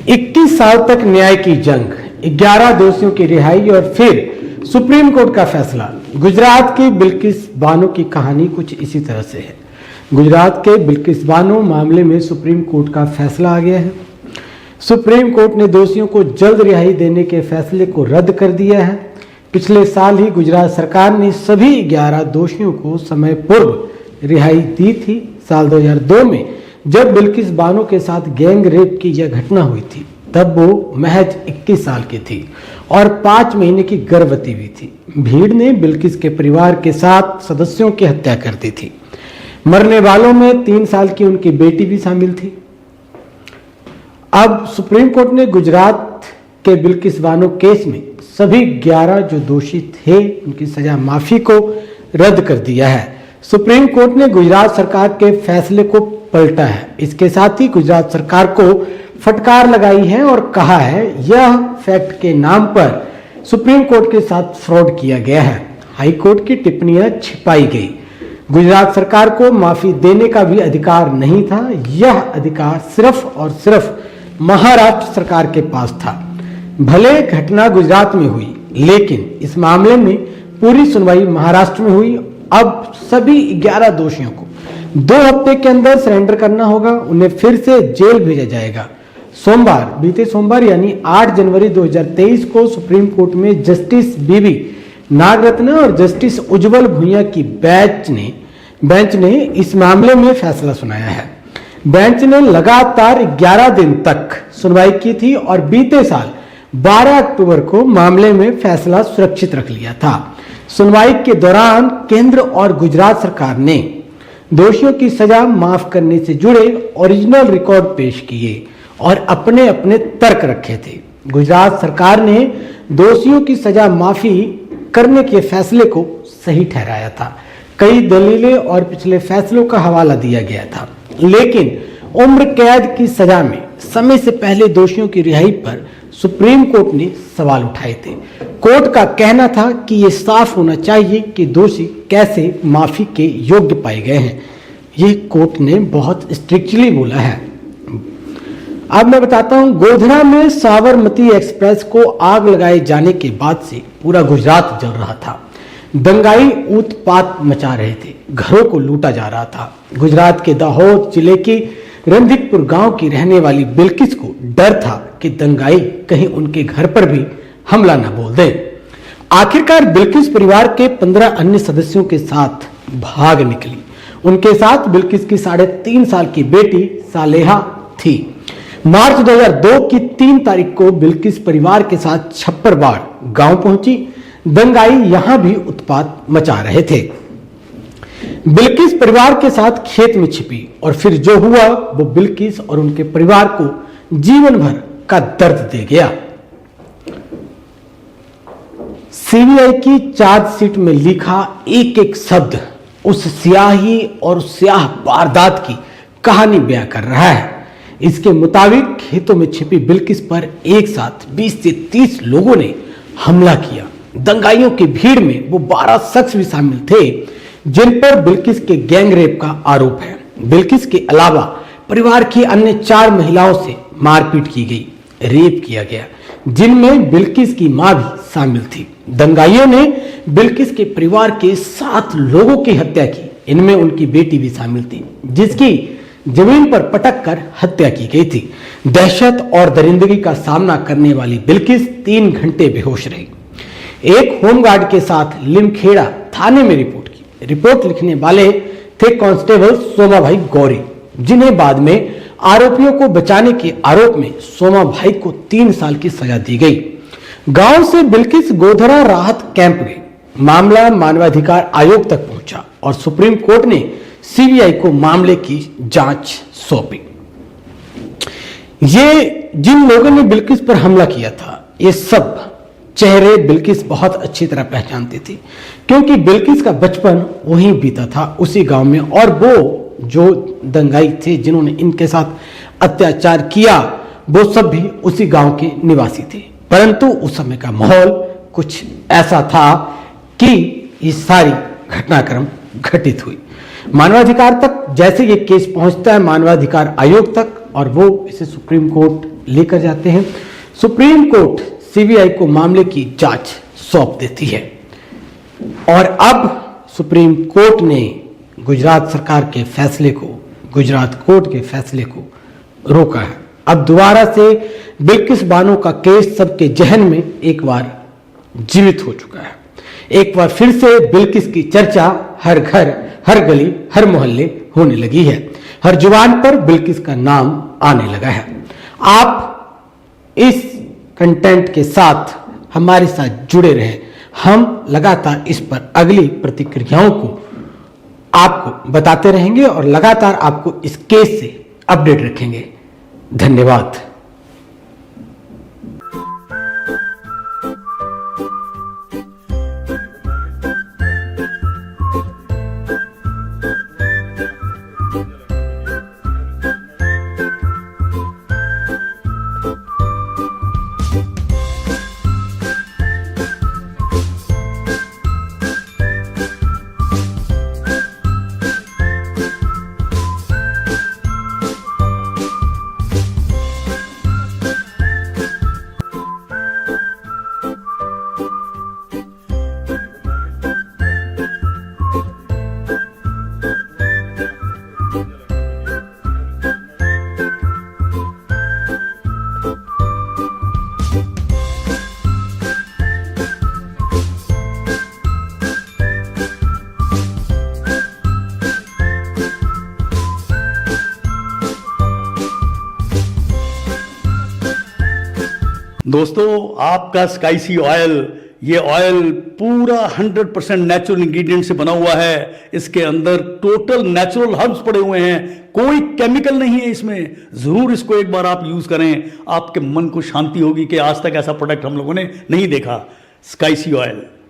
21 साल तक न्याय की जंग, 11 दोषियों की रिहाई और फिर सुप्रीम कोर्ट का फैसला। गुजरात की बिल्किस बानो की कहानी कुछ इसी तरह से है। गुजरात के बिल्किस बानो मामले में सुप्रीम कोर्ट का फैसला आ गया है। सुप्रीम कोर्ट ने दोषियों को जल्द रिहाई देने के फैसले को रद्द कर दिया है। पिछले साल ही गुजरात सरकार ने सभी 11 दोषियों को समय पूर्व रिहाई दी थी। साल 2002 में जब बिल्किस बानो के साथ गैंग रेप की यह घटना हुई थी, तब वो महज 21 साल की थी और 5 महीने की गर्भवती भी थी। भीड़ ने बिल्किस के परिवार के 7 सदस्यों की हत्या कर दी थी। मरने वालों में 3 साल की उनकी बेटी भी शामिल थी। अब सुप्रीम कोर्ट ने गुजरात के बिल्किस बानो केस में सभी 11 जो दोषी थे उनकी सजा माफी को रद्द कर दिया है। सुप्रीम कोर्ट ने गुजरात सरकार के फैसले को पलटा है। इसके साथ ही गुजरात सरकार को फटकार लगाई है और कहा है यह फैक्ट के नाम पर सुप्रीम कोर्ट के साथ फ्रॉड किया गया है। हाई कोर्ट की टिप्पणियां छिपाई गई। गुजरात सरकार को माफी देने का भी अधिकार नहीं था। यह अधिकार सिर्फ और सिर्फ महाराष्ट्र सरकार के पास था। भले घटना गुजरात में हुई, लेकिन इस मामले में पूरी सुनवाई महाराष्ट्र में हुई। अब सभी 11 दोषियों को 2 हफ्ते के अंदर सरेंडर करना होगा। उन्हें फिर से जेल भेजा जाएगा। बीते सोमवार यानी 8 जनवरी 2023 को सुप्रीम कोर्ट में जस्टिस बीबी नागरत्न और जस्टिस उज्जवल भुइयां की बेंच ने इस मामले में फैसला सुनाया है। बेंच ने लगातार 11 दिन तक सुनवाई की थी और बीते साल 12 अक्टूबर को मामले में फैसला सुरक्षित रख लिया था। सुनवाई के दौरान केंद्र और गुजरात सरकार ने दोषियों की सजा माफ करने से जुड़े ओरिजिनल रिकॉर्ड पेश किए और अपने अपने तर्क रखे थे। गुजरात सरकार ने दोषियों की सजा माफी करने के फैसले को सही ठहराया था। कई दलीलें और पिछले फैसलों का हवाला दिया गया था, लेकिन उम्र कैद की सजा में समय से पहले दोषियों की रिहाई पर सुप्रीम कोर्ट ने सवाल उठाए थे। कोर्ट का कहना था कि यह साफ होना चाहिए कि दोषी कैसे माफी के योग्य पाए गए हैं। यह कोर्ट ने बहुत स्ट्रिक्टली बोला है। अब मैं बताता हूं, गोधरा में साबरमती एक्सप्रेस को आग लगाए जाने के बाद से पूरा गुजरात जल रहा था। दंगाई उत्पात मचा रहे थे, घरों को लूटा जा रहा था। गुजरात के दाहोद जिले के रणदीकपुर गांव की रहने वाली बिल्किस को डर था कि दंगाई कहीं उनके घर पर भी हमला न बोल दे। आखिरकार बिल्किस परिवार के 15 अन्य सदस्यों के साथ भाग निकली। उनके साथ बिल्किस की 3.5 साल की बेटी सालेहा थी। मार्च 2002 की 3 तारीख को बिल्किस परिवार के साथ छप्परबाड़ गांव पहुंची। दंगाई यहां भी उत्पात मचा रहे थे। बिल्किस परिवार के साथ खेत में छिपी और फिर जो हुआ वो बिल्किस और उनके परिवार को जीवन भर का दर्द दे गया। सीबीआई की चार्जशीट में लिखा एक एक शब्द उस स्याही और उस स्याह वारदात की कहानी बयां कर रहा है। इसके मुताबिक खेतों में छिपी बिल्किस पर एक साथ 20 से 30 लोगों ने हमला किया। दंगाइयों की भीड़ में वो 12 शख्स भी शामिल थे जिन पर बिल्किस के गैंग रेप का आरोप है। बिल्किस के अलावा परिवार की अन्य 4 महिलाओं से मारपीट की गई, रेप किया गया, जिनमें बिल्किस की मां भी शामिल थी। दंगाइयों ने बिल्किस के परिवार के 7 लोगों की हत्या की। इनमें उनकी बेटी भी शामिल थी, जिसकी जमीन पर पटक कर हत्या की गई थी। दहशत और दरिंदगी का सामना करने वाली बिल्किस 3 घंटे बेहोश रही। एक होमगार्ड के साथ लिमखेड़ा थाने में रिपोर्ट लिखने वाले थे कांस्टेबल सोमा भाई गौरी, जिन्हें बाद में आरोपियों को बचाने के आरोप में सोमा भाई को 3 साल की सजा दी गई। गांव से बिल्किस गोधरा राहत कैंप गई। मामला मानवाधिकार आयोग तक पहुंचा और सुप्रीम कोर्ट ने सीबीआई को मामले की जांच सौंपी। ये जिन लोगों ने बिल्किस पर हमला किया था, ये सब चेहरे बिल्किस बहुत अच्छी तरह पहचानती थी, क्योंकि बिल्किस का बचपन वहीं बीता था, उसी गांव में। और वो जो दंगाई थे जिन्होंने इनके साथ अत्याचार किया, वो सब भी उसी गांव के निवासी थे। परंतु उस समय का माहौल कुछ ऐसा था कि ये सारी घटनाक्रम घटित हुई। मानवाधिकार तक जैसे ये केस पहुंचता है मानवाधिकार आयोग तक, और वो इसे सुप्रीम कोर्ट लेकर जाते हैं। सुप्रीम कोर्ट सीबीआई को मामले की जांच सौंप देती है और अब सुप्रीम कोर्ट ने गुजरात सरकार के फैसले को, गुजरात कोर्ट के फैसले को रोका है। अब दोबारा से बिल्किस बानो का केस सबके जहन में एक बार जीवित हो चुका है। एक बार फिर से बिल्किस की चर्चा हर घर, हर गली, हर मोहल्ले होने लगी है। हर जुबान पर बिल्किस का नाम आने लगा है। आप इस कंटेंट के साथ हमारे साथ जुड़े रहें। हम लगातार इस पर अगली प्रतिक्रियाओं को आपको बताते रहेंगे और लगातार आपको इस केस से अपडेट रखेंगे। धन्यवाद। दोस्तों, आपका स्काईसी ऑयल, ये ऑयल पूरा 100% नेचुरल इंग्रेडिएंट से बना हुआ है। इसके अंदर टोटल नेचुरल हर्ब्स पड़े हुए हैं, कोई केमिकल नहीं है इसमें। जरूर इसको एक बार आप यूज करें, आपके मन को शांति होगी कि आज तक ऐसा प्रोडक्ट हम लोगों ने नहीं देखा। स्काईसी ऑयल।